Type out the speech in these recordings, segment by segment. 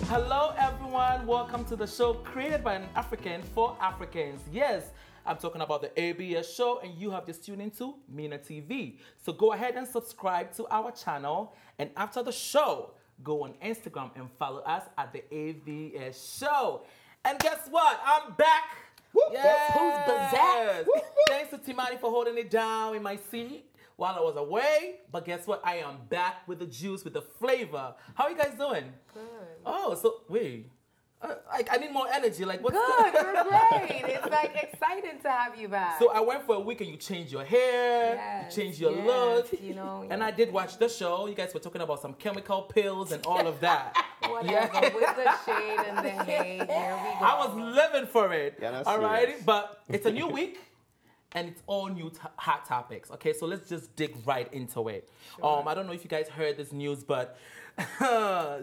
Hello everyone, welcome to the show created by an African for Africans. Yes, I'm talking about the ABS show and you have just tuned into Mina TV. So go ahead and subscribe to our channel, and after the show, go on Instagram and follow us at the ABS show. And guess what? I'm back. Yes. Who's back? Thanks to Timani for holding it down in my seat while I was away. But guess what? I am back with the juice, with the flavor. How are you guys doing? Good. Oh, so wait. I need more energy. Like, what's Good, you're great. It's like exciting to have you back. So I went for a week and you changed your hair, Yes, you changed your yes, look. you know, And yeah. I did watch the show. You guys were talking about some chemical pills and all of that. Whatever, with the shade and the hate, here we go. I was living for it. Yeah, that's all right, serious. but it's a new week. And it's all new hot topics. Okay, so let's just dig right into it. Sure. I don't know if you guys heard this news, but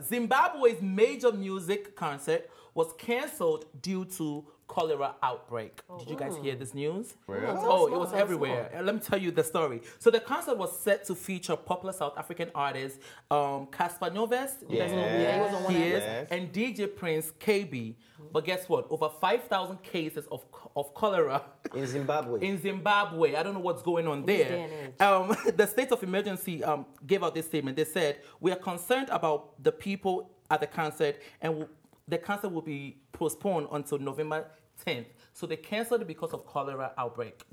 Zimbabwe's major music concert was canceled due to cholera outbreak. Did you guys hear this news? Where? Oh, it was everywhere. Let me tell you the story. So the concert was set to feature popular South African artist Cassper Nyovest. You guys know who Yeah, he was on one he of is, Yes. and DJ Prince KB. But guess what? Over 5,000 cases of cholera In Zimbabwe. in Zimbabwe. I don't know what's going on there. day and The state of emergency gave out this statement. They said, we are concerned about the people at the concert, and the concert will be postponed until November 10th. So they canceled it because of cholera outbreak.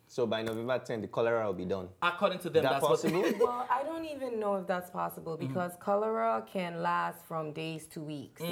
So by November 10th, the cholera will be done. According to them, That that's possible? what. Well, I don't even know if that's possible because cholera can last from days to weeks.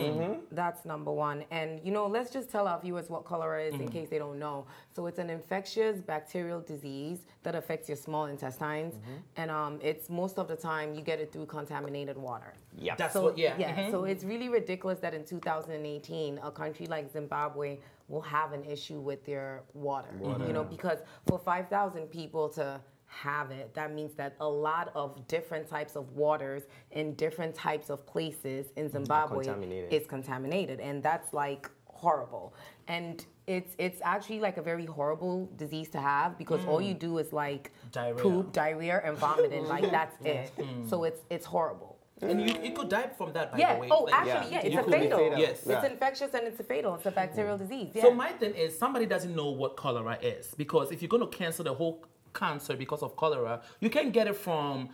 That's number one. And, you know, let's just tell our viewers what cholera is in case they don't know. So it's an infectious bacterial disease that affects your small intestines. And it's most of the time you get it through contaminated water. Yeah. That's So, what, yeah. So it's really ridiculous that in 2018, a country like Zimbabwe will have an issue with their water. You know, because for 5,000 people to have it, that means that a lot of different types of waters in different types of places in Zimbabwe contaminated. is contaminated. And that's like horrible. And it's actually like a very horrible disease to have because all you do is like Diarrhea. poop, diarrhea, and vomiting. Like that's it. So it's horrible. And you could die from that, by Yeah. the way. Oh, Like, actually, yeah. You It's a could be fatal. fatal. Yes. Yeah. It's infectious and it's a fatal. It's a bacterial disease. Yeah. So my thing is, somebody doesn't know what cholera is, because if you're going to cancel the whole concert because of cholera, you can get it from.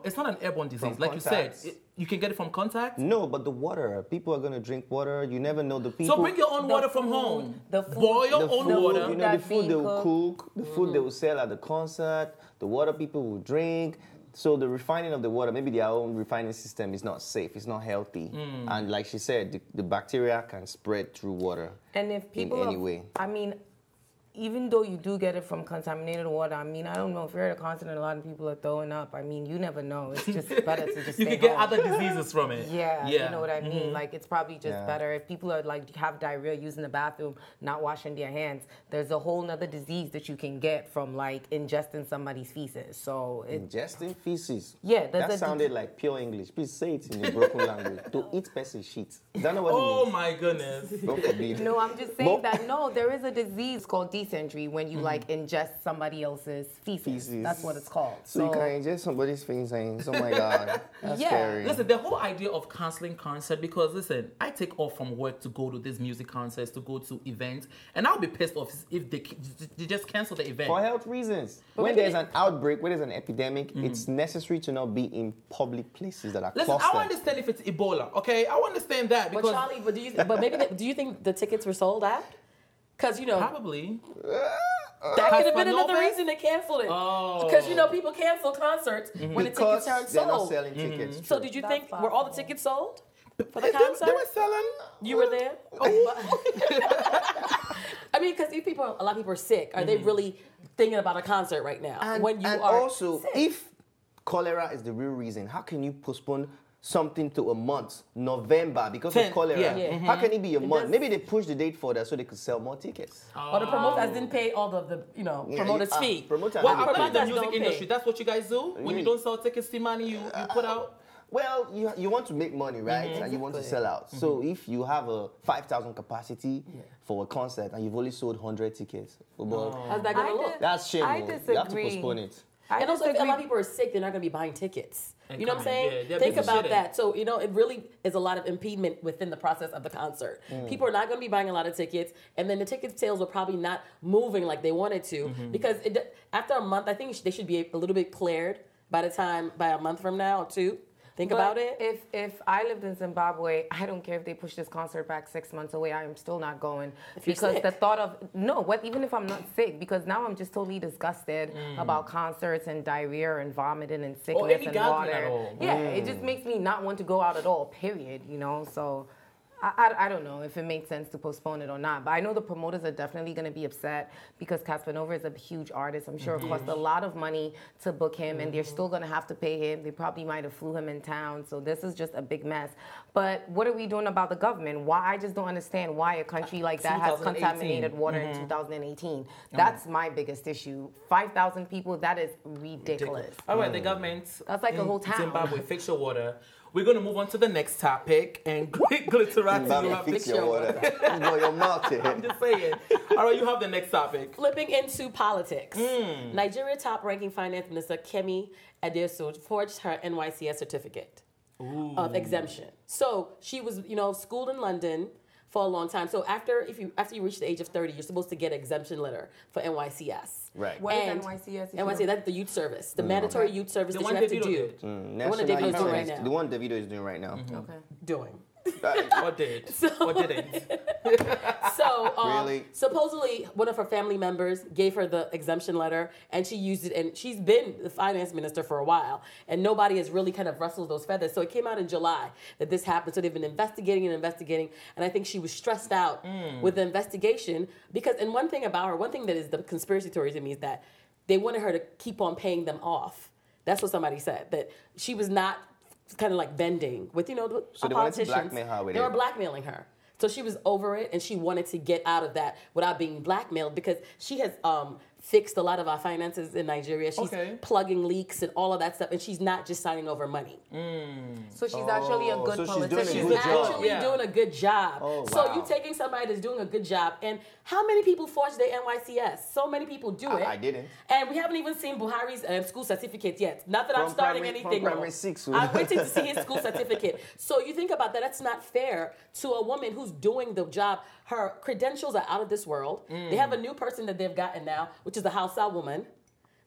It's not an airborne disease, From like contacts. you said. You can get it from contact. No, but the water. People are going to drink water. You never know the people. So bring your own The water from food, home. the food- Boil your the own food, water. you know, the That's food they being will cook, the food they will sell at the concert, the water people will drink. So the refining of the water, maybe their own refining system is not safe, it's not healthy. And like she said, the bacteria can spread through water. And if people, any way. I mean, even though you do get it from contaminated water, I mean, I don't know if you're at a concert and a lot of people are throwing up. I mean, you never know. It's just better to just You stay can get home. other diseases from it. Yeah, you know what I mean? Like, it's probably just Yeah. better if people are like have diarrhea using the bathroom, not washing their hands. There's a whole nother disease that you can get from like ingesting somebody's feces. So it, Ingesting feces. yeah, there's That a sounded like pure English. Please say it in a broken language. To eat person shit. Is that not what it Oh means? my goodness. Don't forbid. No, I'm just saying But- that no, there is a disease called dysentery when you like ingest somebody else's feces. That's what it's called. So you can ingest somebody's feces. Oh my God. That's Yeah. scary. Listen, the whole idea of canceling concert, because listen, I take off from work to go to these music concerts, to go to events, and I'll be pissed off if they just cancel the event. For health reasons. When there's an outbreak, when there's an epidemic, it's necessary to not be in public places that are Listen, clustered. I understand if it's Ebola, okay? I understand that But because Charlie, do you think the tickets were sold out? Because you know probably. that could have been Cassper another Nyovest? reason they canceled it. Oh. Because you know people cancel concerts when the tickets aren't they're not sold. selling tickets. So did you That's think were all the possible. tickets sold for the They concert? were selling. You were there. I mean, because a lot of people are sick. Are they really thinking about a concert right now? And, when you and are also, sick? if cholera is the real reason, how can you postpone something to a month, November, because 10th, of cholera? yeah. Yeah. How can it be a month? does- Maybe they pushed the date further so they could sell more tickets. or the promoters didn't pay all the promoters fee. Promoters Well, have I to think in the pay. promoters music don't industry, pay. that's what you guys do. When you don't sell tickets to money, you put out. Well, you want to make money, right? And you want to sell out. So if you have a 5,000 capacity for a concert and you've only sold 100 tickets, well, How's that gonna look? that's shame. I You have to disagree. postpone it. I And also, if a disagree. lot of people are sick, they're not going to be buying tickets. And You know what I'm coming, saying? yeah, they're Think busy about shitting. that. So, it really is a lot of impediment within the process of the concert. People are not going to be buying a lot of tickets, and then the ticket sales are probably not moving like they wanted to because after a month, I think they should be a little bit cleared by a month from now or two. Think about it. If I lived in Zimbabwe, I don't care if they push this concert back 6 months away. I am still not going you're because sick. the thought of even if I'm not sick, because now I'm just totally disgusted about concerts and diarrhea and vomiting and sickness any and gathering water. at all. Yeah, it just makes me not want to go out at all. Period. So. I don't know if it makes sense to postpone it or not, but I know the promoters are definitely going to be upset because Casanova is a huge artist. I'm sure it costs a lot of money to book him, and they're still going to have to pay him. They probably might have flew him in town, so this is just a big mess. But what are we doing about the government? Why? I just don't understand why a country like that has 2018. contaminated water in 2018. That's my biggest issue. 5,000 people, that is ridiculous. All right, the government. That's like a in whole town. Zimbabwe, fix your water. We're going to move on to the next topic. And Glitterati, Zimbabwe, you have fix fix your water. You know your mouth here. I'm just saying. All right, you have the next topic. Flipping into politics. Nigeria top-ranking finance minister Kemi Adeosun forged her NYCS certificate of exemption. So she was, schooled in London for a long time. So after you reach the age of 30, you're supposed to get an exemption letter for NYCS. Right. What is And NYCS? NYCS, that's the youth service, the mandatory youth service The that one you have to Davido do. did. The one that National Davido's Youth doing right Service. now. The one Davido is doing right now. Okay. Doing. Or did. Or didn't. So Really? supposedly one of her family members gave her the exemption letter and she used it, and she's been the finance minister for a while and nobody has really kind of rustled those feathers. So it came out in July that this happened. So they've been investigating and I think she was stressed out with the investigation because, and one thing that is the conspiracy theory to me is that they wanted her to keep on paying them off. That's what somebody said, that she was not kind of like bending with, So they wanted to politicians. blackmail her with They it. were blackmailing her. So she was over it and she wanted to get out of that without being blackmailed because she has fixed a lot of our finances in Nigeria. She's plugging leaks and all of that stuff, and she's not just signing over money. So she's actually a good so she's doing a politician. She's good job. actually doing a good job. Oh, So wow. you taking somebody that's doing a good job, and how many people forge their NYCS? So many people do it. I didn't. And we haven't even seen Buhari's school certificate yet. Not that I'm From starting primary- anything. from primary wrong. 6. I'm waiting to see his school certificate. So you think about that. That's not fair to a woman who's doing the job. Her credentials are out of this world. They have a new person that they've gotten now, which is a Hausa woman,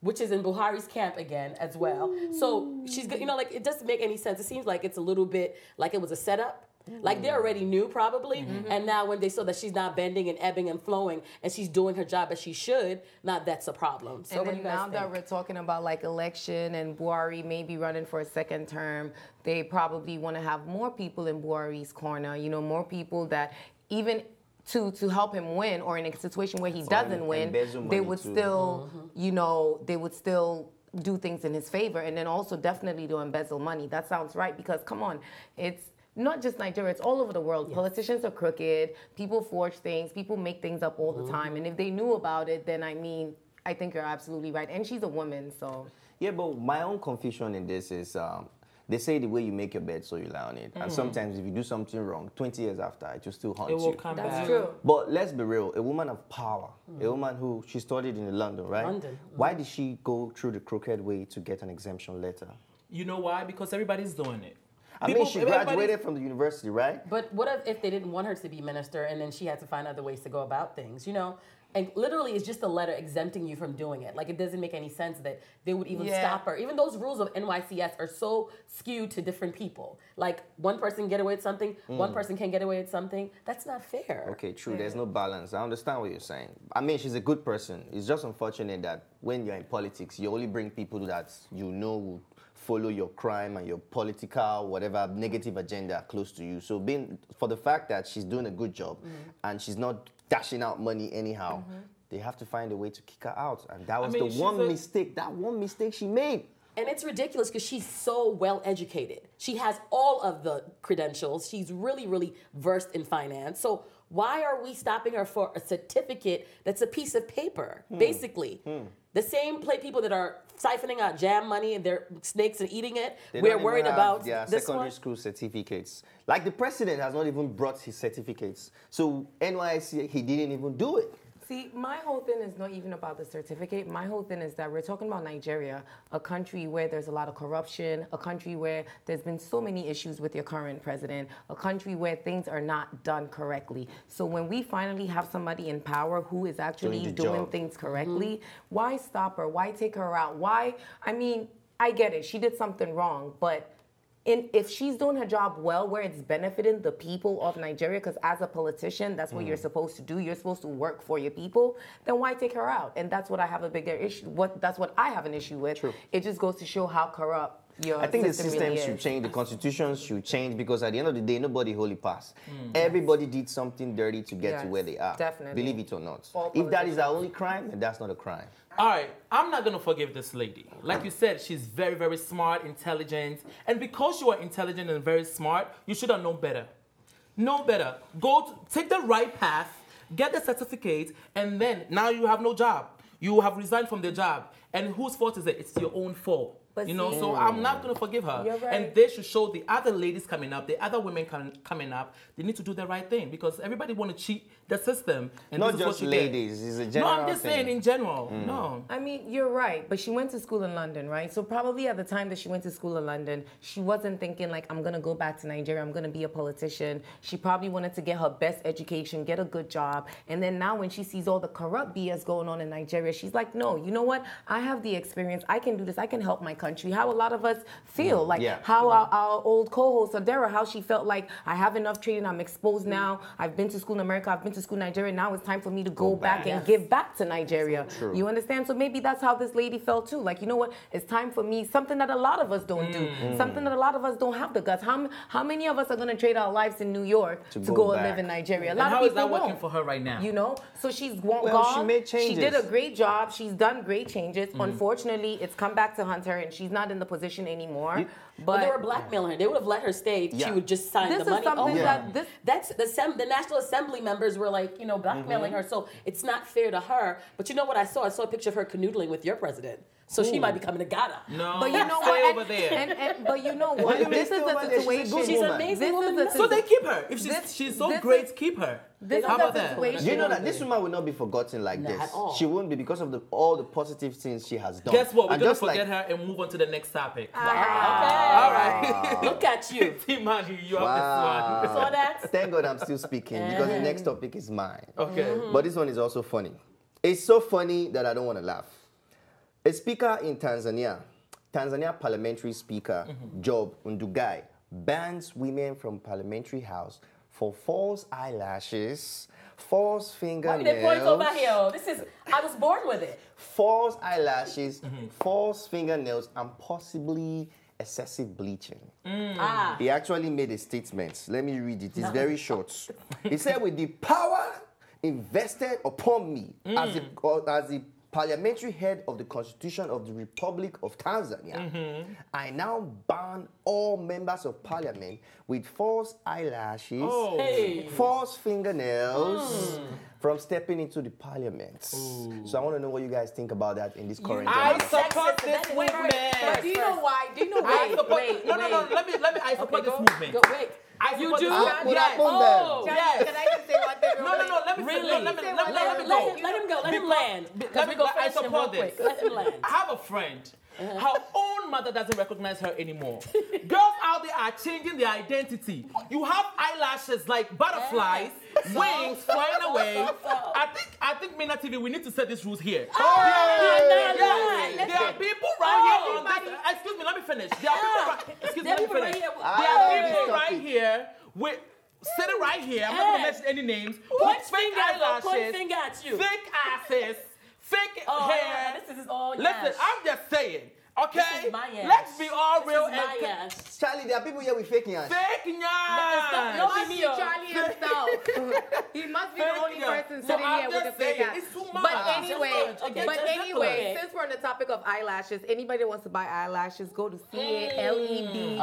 which is in Buhari's camp again as well. So she's good. It doesn't make any sense. It seems like it's a little bit like it was a setup. Like they already knew probably, and now when they saw that she's not bending and ebbing and flowing, and she's doing her job as she should, now that's a problem. So And what do then you guys now think? that we're talking about like election and Buhari may be running for a second term, they probably want to have more people in Buhari's corner. More people that even to help him win, or in a situation where he doesn't win, embezzle they money would too. still, they would still do things in his favor, and then also definitely to embezzle money. That sounds right, because come on, it's not just Nigeria, it's all over the world. Yes. Politicians are crooked, people forge things, people make things up all the time, and if they knew about it, then I think you're absolutely right. And she's a woman, so. Yeah, but my own confusion in this is they say the way you make your bed, so you lie on it. And sometimes if you do something wrong, 20 years after, it will still haunt It will you. come That's back. true. But let's be real, a woman of power, a woman who, she studied in London, right? London. Why did she go through the crooked way to get an exemption letter? You know why? Because everybody's doing it. I mean, she graduated from the university, right? But what if they didn't want her to be minister and then she had to find other ways to go about things, And literally it's just a letter exempting you from doing it. Like, it doesn't make any sense that they would even stop her. Even those rules of NYCS are so skewed to different people. Like, one person can get away with something, one person can't get away with something. That's not fair. Okay, true. There's no balance. I understand what you're saying. I mean, she's a good person. It's just unfortunate that when you're in politics, you only bring people that will follow your crime and your political, whatever, negative agenda close to you. So for the fact that she's doing a good job and she's not dashing out money anyhow, they have to find a way to kick her out. And that was that one mistake she made. And it's ridiculous because she's so well educated. She has all of the credentials. She's really, really versed in finance. So why are we stopping her for a certificate that's a piece of paper, basically? The same people that are siphoning out jam money and they're snakes and eating it, we're worried about their this secondary one. school certificates. Like the president has not even brought his certificates. So NYC, he didn't even do it. See, my whole thing is not even about the certificate. My whole thing is that we're talking about Nigeria, a country where there's a lot of corruption, a country where there's been so many issues with your current president, a country where things are not done correctly. So when we finally have somebody in power who is actually doing things correctly, why stop her? Why take her out? Why? I mean, I get it. She did something wrong, but if she's doing her job well, where it's benefiting the people of Nigeria, because as a politician, that's what you're supposed to do. You're supposed to work for your people. Then why take her out? And that's what I have a bigger issue. That's what I have an issue with. True. It just goes to show how corrupt your I think the system system really should is. change. The constitution should change because at the end of the day, nobody wholly passed. Everybody did something dirty to get to where they are. Definitely. Believe it or not. All If that is politicians. our only crime, then that's not a crime. All right, I'm not going to forgive this lady. Like you said, she's very, very smart, intelligent. And because you are intelligent and very smart, you should have known better. Know better. Take the right path, get the certificate, and then now you have no job. You have resigned from the job. And whose fault is it? It's your own fault. But So I'm not going to forgive her. You're right. And they should show the other ladies coming up, the other women coming up, they need to do the right thing because everybody want to cheat the system. And Not this is what just you get. ladies, it's a general No, I'm just thing. saying in general. No. I mean, you're right, but she went to school in London, right? So probably at the time that she went to school in London, she wasn't thinking like, I'm going to go back to Nigeria, I'm going to be a politician. She probably wanted to get her best education, get a good job. And then now when she sees all the corrupt BS going on in Nigeria, she's like, no, you know what? I have the experience. I can do this. I can help my country. How a lot of us feel, like how our old co-host, Adara, how she felt like, I have enough training, I'm exposed now. I've been to school in America, I've been to school in Nigeria. Now it's time for me to go back and give back to Nigeria. You understand? So maybe that's how this lady felt too. Like, you know what? It's time for me, something that a lot of us don't do. Something that a lot of us don't have the guts. How many of us are going to trade our lives in New York to go and live in Nigeria? A lot And of how is people that working won't. for her right now? You know? So she's Well, gone. she made She changes. did a great job. She's done great changes. Unfortunately, it's come back to hunt her and she's not in the position anymore. But they But were blackmailing her. They would have let her stay. She would just sign This the is money. something That's the National Assembly members were like, blackmailing her. So it's not fair to her. But you know what I saw? I saw a picture of her canoodling with your president. So she might be coming to Ghana. No, But you know stay what? over there. But you know what? This is the situation. She's an amazing woman. So they keep her. If she's so great, keep her. This How is about the that? situation. You know that this woman will not be forgotten like Not this. at all. She won't be because of all the positive things she has done. Guess what? We're And going to just like- forget her and move on to the next topic. Okay. All right. Look at you. Imagine you have Wow. this Saw that? Thank God I'm still speaking because the next topic is mine. one. Okay. But this one is also funny. It's so funny that I don't want to laugh. A speaker in Tanzania parliamentary speaker, Job Ndugai, bans women from parliamentary house for false eyelashes, false Why did they point fingernails, over here? I was born with it. false eyelashes, false fingernails, and possibly excessive bleaching. He actually made a statement. Let me read it. It's very short. He said, with the power invested upon me as the parliamentary head of the Constitution of the Republic of Tanzania, I now ban all members of parliament with false eyelashes, Hey. false fingernails from stepping into the parliament. So I want to know what you guys think about that in this current I generation. support this Wait, wait, movement. wait. Do you know why? Do you know I why? support. No. Let me. I support this movement. Wait. I You support do? this movement. What Yes. happened Oh, then? Yes. Can I just say one thing? real quick? No. Let me Really? let me Let him go. Let him land. Because we go I finish him real support quick. this. Let him land. I have a friend. Her own mother doesn't recognize her anymore. Girls out there are changing their identity. You have eyelashes like butterflies, wings flying away. I think Mina TV, we need to set these rules here. There are people right here on this. Excuse me, let me finish. There are people right. Excuse me, let me finish. There are people right here with. Sitting right here, I'm not going to mention any names. Point with fake finger at you. eyelashes, Point finger at you. fake asses, fake Oh, hair. yeah, this is all Listen, yash. I'm just saying, okay? This is my yash. Let's be all This real is my and yash. Charlie, there are people here with fake hands. fake No, yash. be me, oh. Charlie himself. He must be the only person So sitting I'm here with just a fake saying, ass. it's too much. But anyway, Okay, but just anyway, look. since we're on the topic of eyelashes, anybody that wants to buy eyelashes, go to CALEB.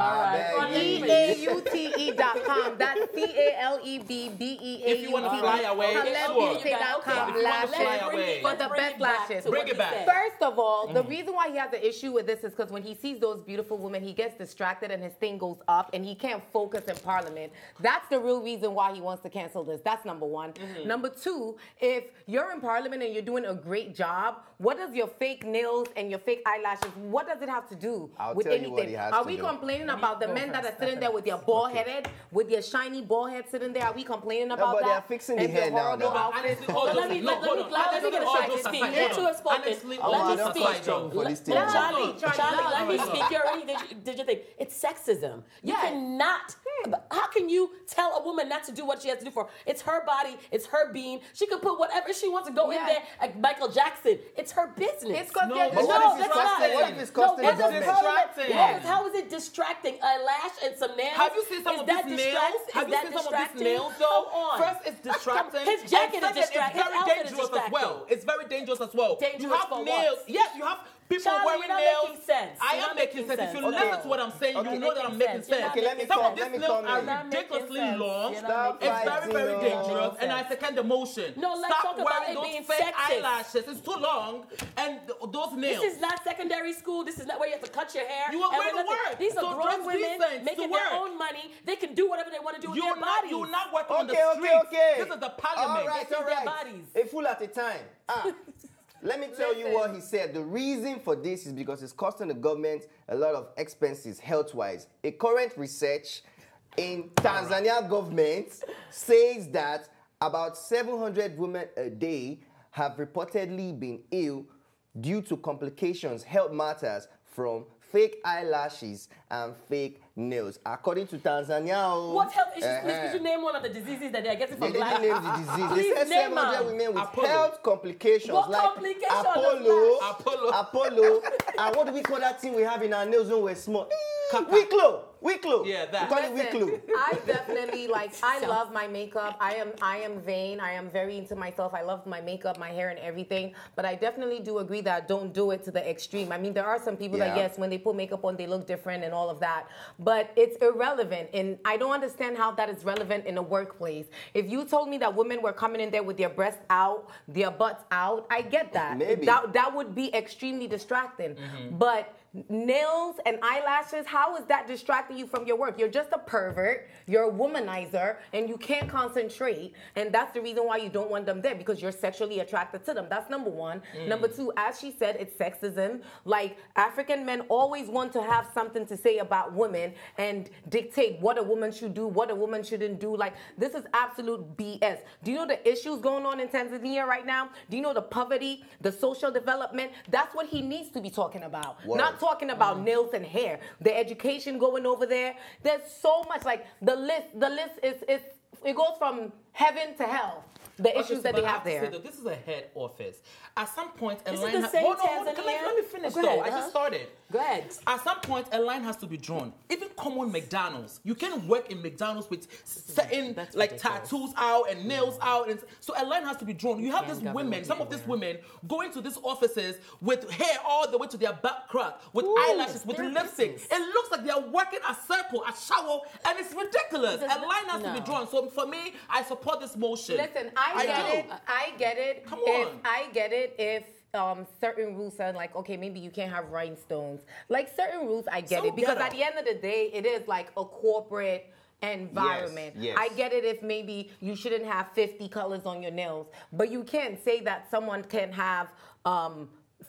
EAUTE.com. That's CALEBBEAUTE. If you wanna fly away, sure. CalebBeauty.com If you wanna fly lashes away. for the best lashes. Bring it back. First of all, the reason why he has an issue with this is because when he sees those beautiful women, he gets distracted and his thing goes up and he can't focus in Parliament. That's the real reason why he wants to cancel this. That's number one. Number two, if you're in Parliament and you're doing a great job, what does your fake nails and your fake eyelashes, what does it have to do with anything? Are we complaining about the men that are sitting there with their bald headed, with their shiny bald head sitting there? Are we complaining about that? But they're fixing the hair now. Let me get a chance to speak. You're too outspoken. Let me speak. Charlie, let me speak. You already did your thing. It's sexism. You cannot. How can you tell a woman not to do what she has to do for her? It's her body. It's her being. She can put whatever she wants to go in there, like Michael Jackson. It's her business. It's because what if it's costing the government? Yes, how is it distracting? A lash and some nails. Have you seen some of these nails? Have you seen some of these nails though? First, it's distracting. His jacket is distracting. It's very dangerous as well. It's very dangerous as well. Dangerous you have for nails. what? Yes, you have people wearing nails. Making sense. I am making sense. If you listen to what I'm saying, you know that I'm making sense. Okay, let me Some of come these nails in. are ridiculously long. Stop It's very, fighting, very no. dangerous, and I second the motion. No, let's Stop talk about wearing it those being fake sexist. eyelashes. It's too long, and those nails. This is not secondary school. This is not where you have to cut your hair. You are going to work. These are So grown dress women decent making to their work. own money. They can do whatever they want to do with their bodies. You're not working on the Okay, streets. okay. This is the parliament. All right, This is all their right. bodies. A fool at a time. Let me tell you what he said. The reason for this is because it's costing the government a lot of expenses health-wise. A current research in Tanzania government says that about 700 women a day have reportedly been ill due to complications, health matters from fake eyelashes and fake nails. According to Tanzania... What health issues? Please, could you name one of the diseases that they are getting They from didn't black? name the disease. They Please said name 700 them. women with Apollo. health complications What like complication does Apollo. And what do we call that thing we have in our nails when we're small? Wicklow. Yeah, that. We call it Listen, Wicklow. I definitely I love my makeup. I am vain. I am very into myself. I love my makeup, my hair, and everything. But I definitely do agree that don't do it to the extreme. I mean, there are some people that yes, when they put makeup on, they look different and all of that. But it's irrelevant, and I don't understand how that is relevant in a workplace. If you told me that women were coming in there with their breasts out, their butts out, I get that. Maybe. That would be extremely distracting. But nails and eyelashes, how is that distracting you from your work? You're just a pervert, you're a womanizer, and you can't concentrate, and that's the reason why you don't want them there, because you're sexually attracted to them. That's number one. Number two, as she said, it's sexism. Like, African men always want to have something to say about women and dictate what a woman should do, what a woman shouldn't do. Like, this is absolute BS. Do you know the issues going on in Tanzania right now? Do you know the poverty, the social development? That's what he needs to be talking about. Word. Not talking about nails and hair. The education going over there. There's so much, like, the list is it goes from heaven to hell. The issues that they have there. This is a head office. At some point, a This line is the same Tanzania. let me finish Go though. ahead, I just started. Go ahead. At some point, a line has to be drawn. Even common McDonald's, you can work in McDonald's with certain like tattoos out and nails out, and so a line has to be drawn. You have these women, some of these women, going to these offices with hair all the way to their back crack, with eyelashes, with lipstick. It looks like they are working a circle, a shower, and it's ridiculous. A line has to be drawn. So for me, I support this motion. Listen, I get it. Come on. I get it if certain rules are like, okay, maybe you can't have rhinestones. Like, certain rules, I get it. Because at the end of the day, it is like a corporate environment. Yes. I get it if maybe you shouldn't have 50 colors on your nails. But you can't say that someone can have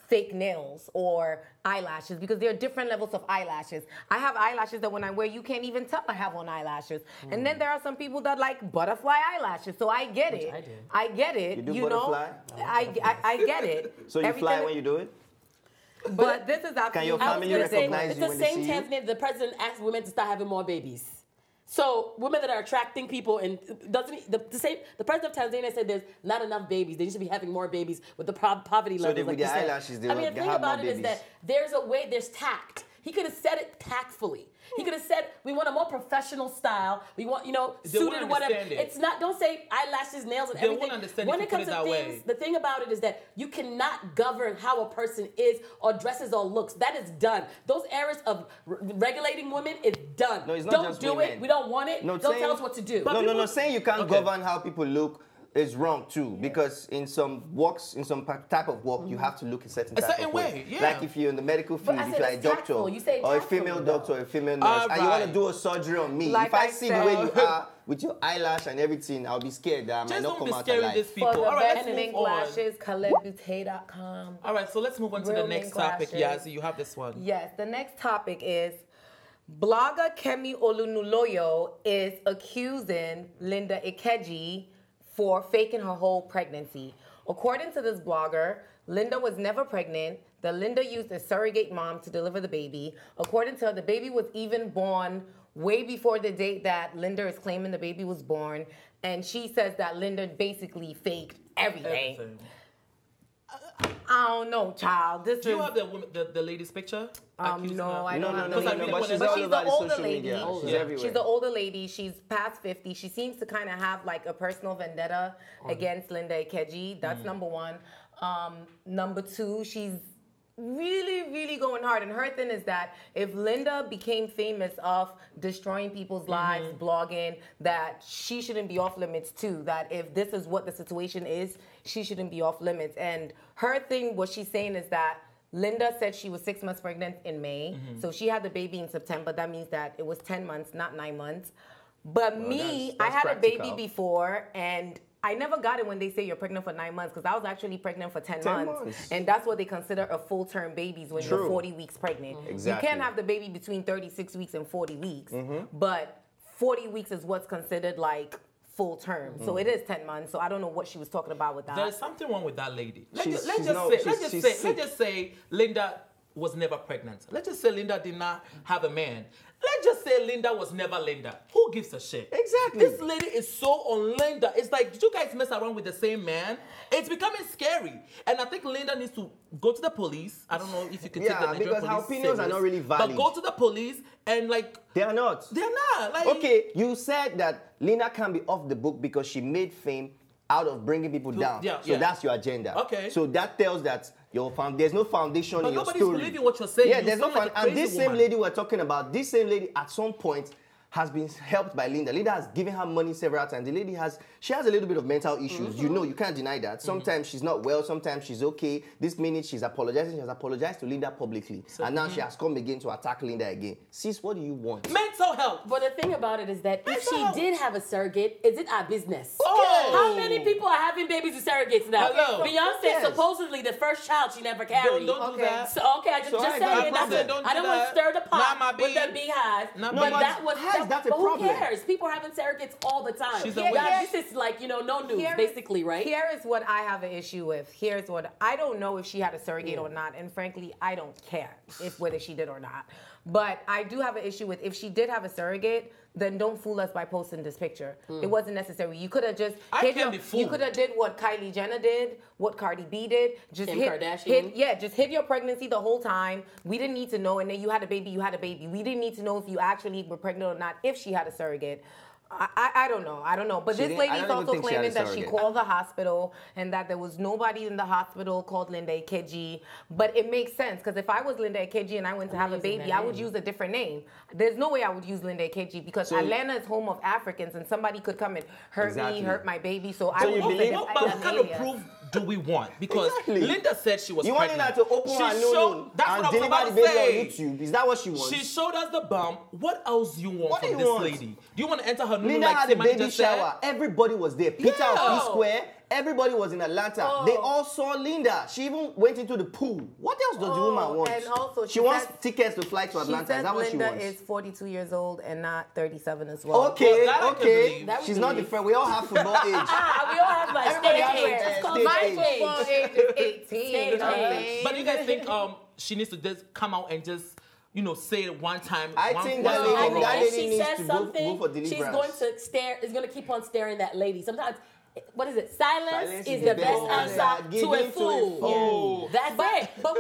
fake nails or eyelashes, because there are different levels of eyelashes. I have eyelashes that when I wear, you can't even tell I have on eyelashes. And then there are some people that like butterfly eyelashes. So I get it. I get it. You do know, butterfly? I get it. So you fly when you do it? But this is Can your absolutely family recognize It's you the when they same see you? Tanzania. The president asked women to start having more babies. So women that are attracting people, and the president of Tanzania said there's not enough babies. They need to be having more babies with the poverty levels. So with their eyelashes, they the thing about it is that there's tact. He could have said it tactfully. He could have said, we want a more professional style. We want, suited, whatever. It's not, don't say eyelashes, nails, and everything. They won't understand when if it you comes put it to that things, way. the thing about it is that you cannot govern how a person is or dresses or looks. That is done. Those eras of regulating women is done. No, it's not don't just do women. it. We don't want it. No, don't tell us what to do. No, saying you can't govern how people look. is wrong too, because in some works, in some type of work, you have to look a certain type of way. Yeah. Like if you're in the medical field, I if said you're a it's doctor tactful. You say or a tactful, female though. doctor or a female nurse, and you want to do a surgery on me, Like if I I see the way said- you are with your eyelash and everything, I'll be scared that I might Just not don't come be out scaring alive. these For people. the All right, best let's mink move on. lashes, calebutay.com. All right, so let's move on to the Real next mink topic. lashes. Yazzie, you have this one. Yes, the next topic is blogger Kemi Olunuloyo is accusing Linda Ikeji for faking her whole pregnancy. According to this blogger, Linda was never pregnant. The Linda used a surrogate mom to deliver the baby. According to her, the baby was even born way before the date that Linda is claiming the baby was born. And she says that Linda basically faked everything. I don't know, child. This Do you is... have the lady's picture? No, I don't have No, the Because I lady. really but wanna- she's but all she's over the the older social lady. media. Older. She's everywhere. She's the older lady. She's past 50. She seems to kind of have like a personal vendetta against Linda Ikeji. That's number one. Number two, she's really going hard. And her thing is that if Linda became famous of destroying people's lives, blogging, that she shouldn't be off limits too. That if this is what the situation is, she shouldn't be off limits. And her thing, what she's saying is that Linda said she was 6 months pregnant in May. So she had the baby in September. That means that it was 10 months, not 9 months. But me, that's I had practical. a baby before, and I never got it when they say you're pregnant for 9 months, because I was actually pregnant for 10 months. And that's what they consider a full-term babies when you're 40 weeks pregnant. Exactly. You can't have the baby between 36 weeks and 40 weeks. But 40 weeks is what's considered like full term. So it is 10 months. So I don't know what she was talking about with that. There's something wrong with that lady. Let's She's just say Linda was never pregnant. Let's just say Linda did not have a man. Let's just say Linda was never Linda. Who gives a shit? Exactly. This lady is so on Linda. It's like, did you guys mess around with the same man? It's becoming scary. And I think Linda needs to go to the police. I don't know if you can take the Nigerian because police her opinions are serious, not really valid. But go to the police and like, They are not. they're not. Like, Okay, you said that Linda can be off the book because she made fame out of bringing people down. yeah, So yeah. that's your agenda. Okay. So that tells that there's no foundation But in your nobody's story. believing what you're saying. Yeah, You there's no sound like a foundation. And crazy this same woman. lady we're talking about, this same lady at some point has been helped by Linda. Linda has given her money several times. The lady has a little bit of mental issues. You know, you can't deny that. Sometimes she's not well, sometimes she's okay. This minute she's apologizing. She has apologized to Linda publicly. And now she has come again to attack Linda again. Sis, what do you want? mental health. But the thing about it is that if Mental she health. did have a surrogate, is it our business? Oh. How many people are having babies with surrogates now? Hello. Beyonce, Yes. supposedly the first child she never carried. Don't do that. So okay, I just So I saying got a that's problem. it. Don't I do don't want that. to stir the pot Not my with the bee. beehive. Not but my that bee. was That's a but who problem. cares? People are having surrogates all the time. She's a Yeah, witch. this is like no news, Here- basically, right? Here is what I have an issue with. Here's what I don't know if she had a surrogate or not, and frankly, I don't care if whether she did or not. But I do have an issue with if she did have a surrogate, then don't fool us by posting this picture. It wasn't necessary. You could have just I can't be fooled. You could have did what Kylie Jenner did, what Cardi B did. Just Kim hid, Kardashian. just hid your pregnancy the whole time. We didn't need to know, and then you had a baby. You had a baby. We didn't need to know if you actually were pregnant or not. If she had a surrogate. I don't know. But She this didn't- lady I is don't even also think she had a claiming that she surrogate. called the hospital and that there was nobody in the hospital called Linda Ikeji. But it makes sense because if I was Linda Ikeji and I went to have a using baby, that I would name. use a different name. There's no way I would use Linda Ikeji because Atlanta is home of Africans and somebody could come and hurt Exactly. me, hurt my baby. So I So would you use believe- a But what different kind of alias. proof do we want? Because Exactly. Linda said she was You want pregnant. Linda to open She her showed- no That's and what I was deliver about the to baby say. on YouTube? Is that what she wants? She showed us the bump. What else do you want What do from you this want? lady? Do you want to enter her new Linda like had a Simani baby just said? shower. Everybody was there. Peter Yeah. of P Square. Everybody was in Atlanta. Oh. They all saw Linda. She even went into the pool. What else does the woman want? and also she she wants said- tickets to fly to She Atlanta. Is says that what she Linda wants? is 42 years old and not 37 as well. Okay, Well, that I can okay. believe. That we She's not believe. different. We all have football age. We all have like Everybody stage has age. a It's called stage my age. Football age. age is 18. Stage you know what I'm age. saying? But do you guys think she needs to just come out and just say it one time? I one, think one that thing lady- wrong? that if lady she needs says to go something, for she's deliverance. going to stare. Is going to keep on staring that lady. Sometimes, what is it? Silence is the the best best answer answer. to Give a in to a fool. fool. That's it. But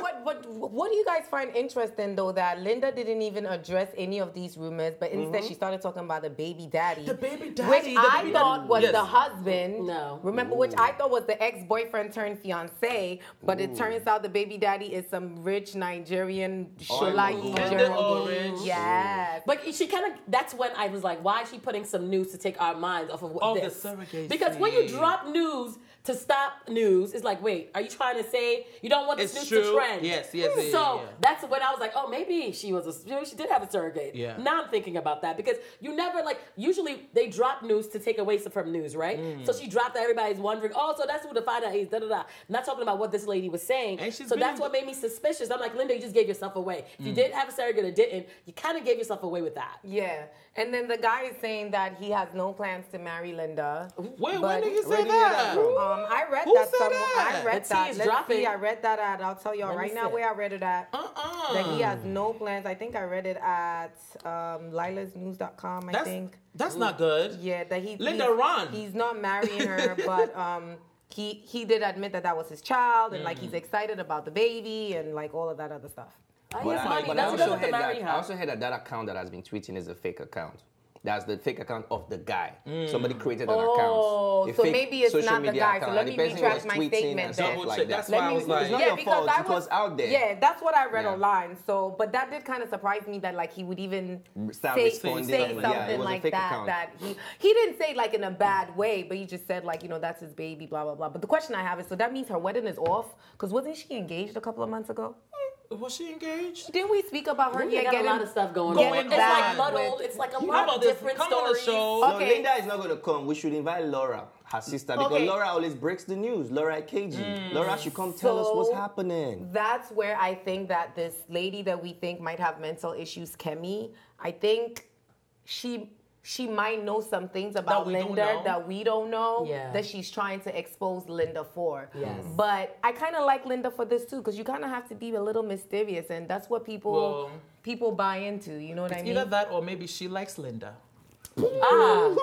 what do you guys find interesting though that Linda didn't even address any of these rumors, but instead she started talking about the baby daddy. The baby daddy, which the I baby thought daddy. was Yes. the husband. No. Remember, which I thought was the ex-boyfriend turned fiance, but it turns out the baby daddy is some rich Nigerian Sholagi And the journey. orange. Yes. But she kind of, that's when I was like, why is she putting some news to take our minds off of what Of this? the surrogacy. Because when you you drop news to stop news, it's like, wait, are you trying to say you don't want this news to trend? Yes. So that's when I was like, oh, maybe she did have a surrogate. Yeah. Now I'm thinking about that because you never usually they drop news to take away from news, right? So she dropped that everybody's wondering, oh, so that's who the 5 is, I'm not talking about what this lady was saying. And she's so that's what made me suspicious. I'm like, Linda, you just gave yourself away. If you did have a surrogate or didn't, you kind of gave yourself away with that. Yeah. And then the guy is saying that he has no plans to marry Linda. Wait, when did you say that? I read Who that said somewhere. that? I read The that. tea is Let's dropping. see, I read that at, I'll tell y'all right now where I read it at. That he has no plans. I think I read it at lilasnews.com, I think. That's not good. Yeah, that Linda, run. He's not marrying her, but he did admit that was his child, and he's excited about the baby and all of that other stuff. But I Also also heard that account that has been tweeting is a fake account. That's the fake account of the guy. Somebody created an account. So maybe it's not the guy. So account. let me retract my statement then. Like That's that. why I was like, It's not your fault. It was out there. Yeah, that's what I read Yeah. online. So, but that did kind of surprise me that he would even Start say responding. something Yeah, it was a like fake that. account. That he didn't say in a bad way, but he just said that's his baby, blah blah blah. But the question I have is, so that means her wedding is off? Because wasn't she engaged a couple of months ago? Was she engaged? Didn't we speak about her? Linda got a lot of stuff going Going on. on. It's muddled. It's a lot of different Come on the stories. show. No, Okay. Linda is not going to come. We should invite Laura, her sister, because Okay. Laura always breaks the news. Laura Ikeji. Laura should come tell us what's happening. That's where I think that this lady that we think might have mental issues, Kemi, I think she might know some things about That we don't Linda know. that we don't know, Yeah. that she's trying to expose Linda for. Yes. But I kind of like Linda for this too, because you kind of have to be a little mysterious, and that's what people buy into. You know what I mean? Either that or maybe she likes Linda. Ah,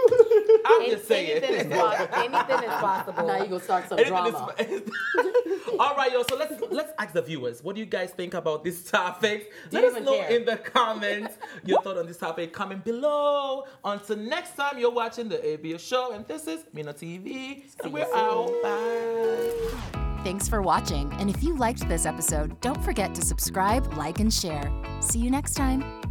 I'm just saying. Anything is possible. now you gonna start some Anything drama. is- All right, yo. So let's ask the viewers. What do you guys think about this topic? Let you us even know care? in the comments your thought on this topic. Comment below. Until next time, you're watching the ABS show, and this is Mina TV, and we're out. Bye. Thanks for watching, and if you liked this episode, don't forget to subscribe, like, and share. See you next time.